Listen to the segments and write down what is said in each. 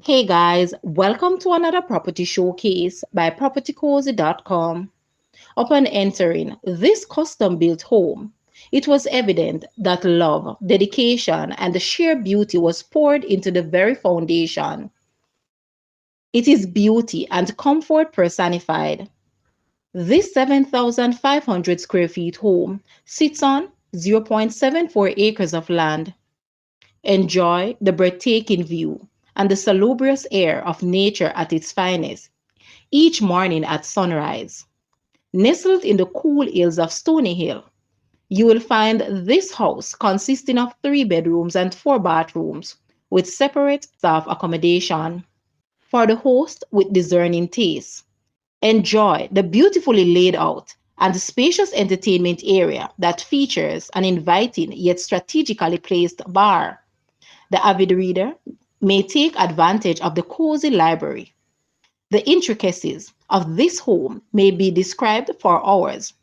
Hey guys, welcome to another property showcase by propertycozy.com. Upon entering this custom built home, it was evident that love, dedication, and the sheer beauty was poured into the very foundation. It is beauty and comfort personified. This 7,500 square feet home sits on 0.74 acres of land. Enjoy the breathtaking view and the salubrious air of nature at its finest each morning at sunrise. Nestled in the cool hills of Stony Hill, you will find this house consisting of 3 bedrooms and 4 bathrooms with separate staff accommodation. For the host with discerning taste, enjoy the beautifully laid out and spacious entertainment area that features an inviting yet strategically placed bar. The avid reader may take advantage of the cozy library. The intricacies of this home may be described for hours,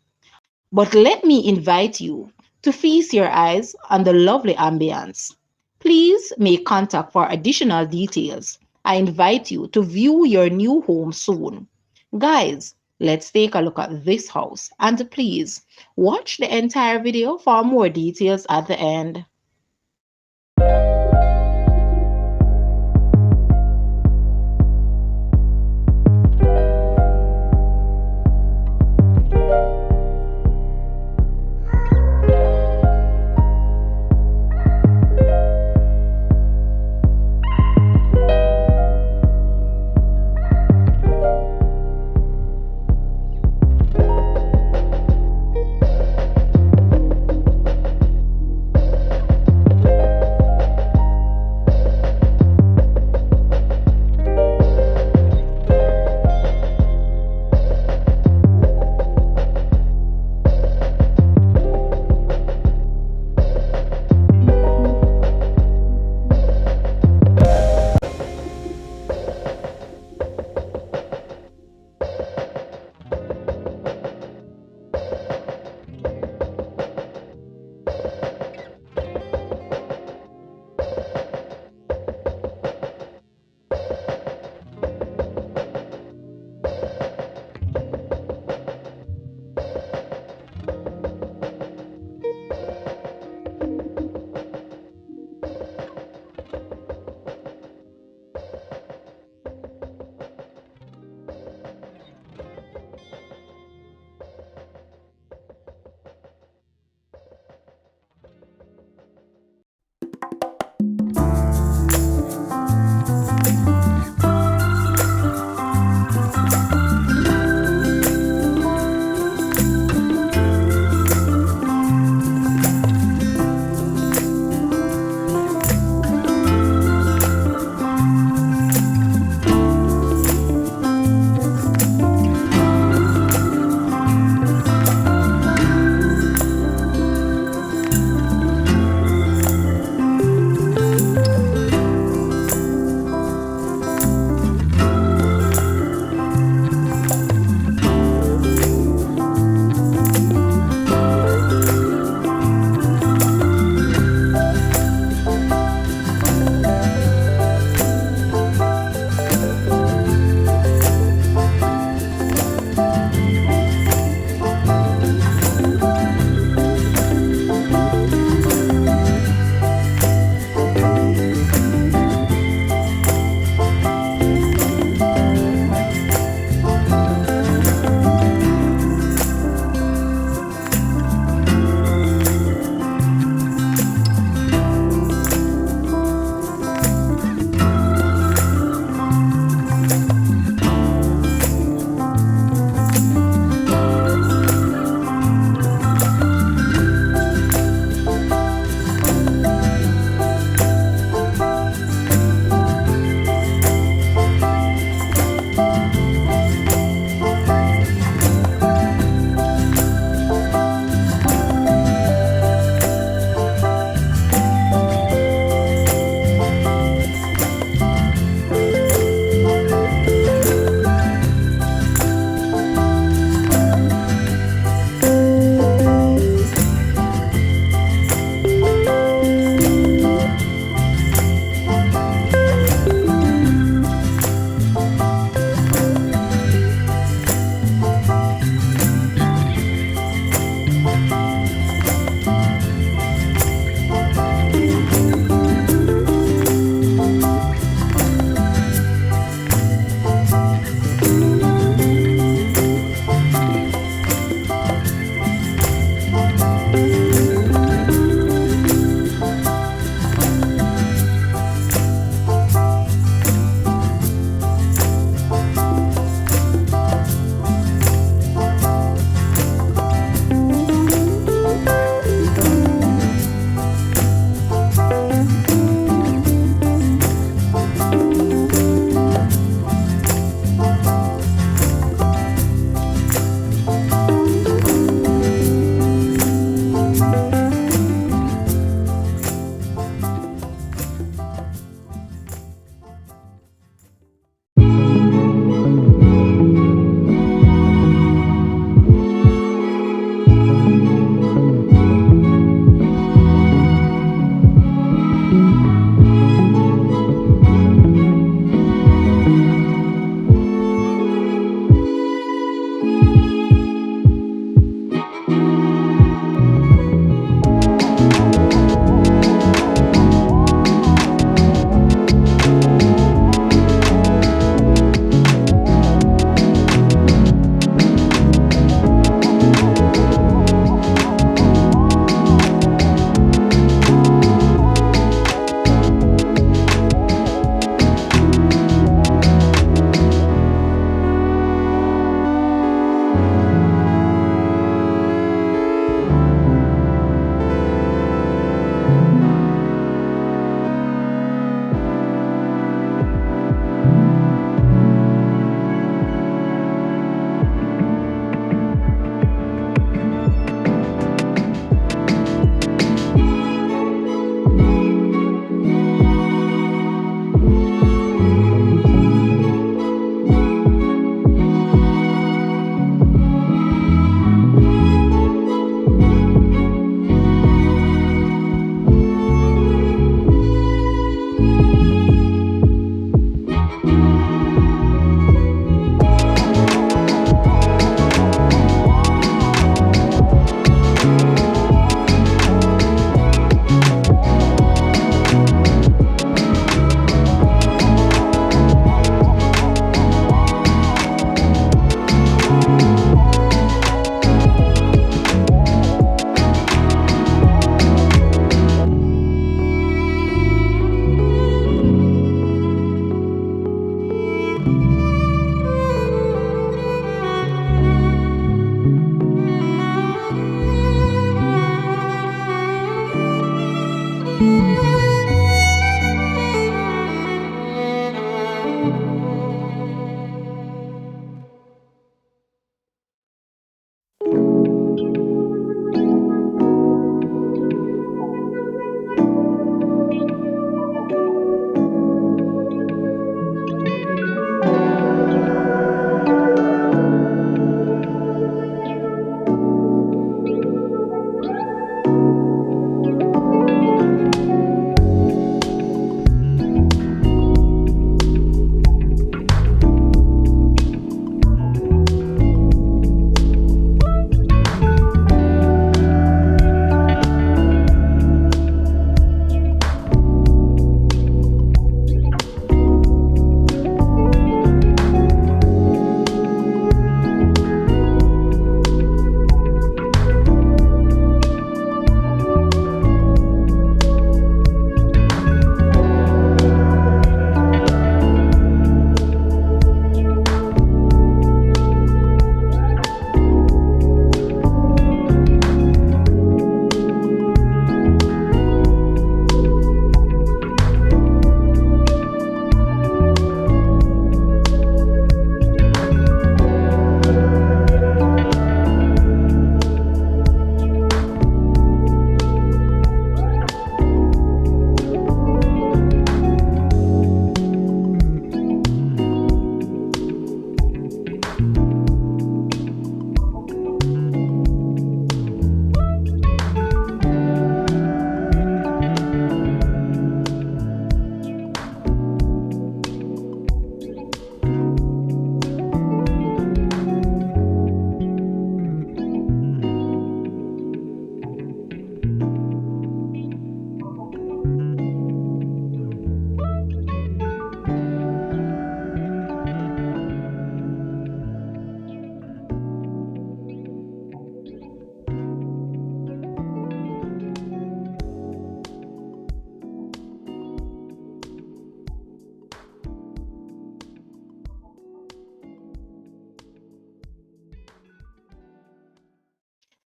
but let me invite you to feast your eyes on the lovely ambience. Please make contact for additional details. I invite you to view your new home soon. Guys, let's take a look at this house and please watch the entire video for more details at the end.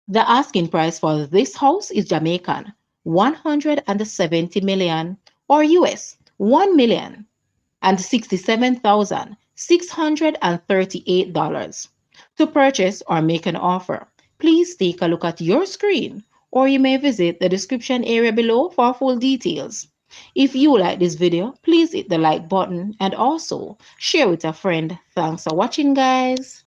The asking price for this house is Jamaican 170 million or US 1,067,638. To purchase or make an offer, please take a look at your screen or you may visit the description area below for full details. If you like this video, please hit the like button and also share with a friend. Thanks for watching, guys.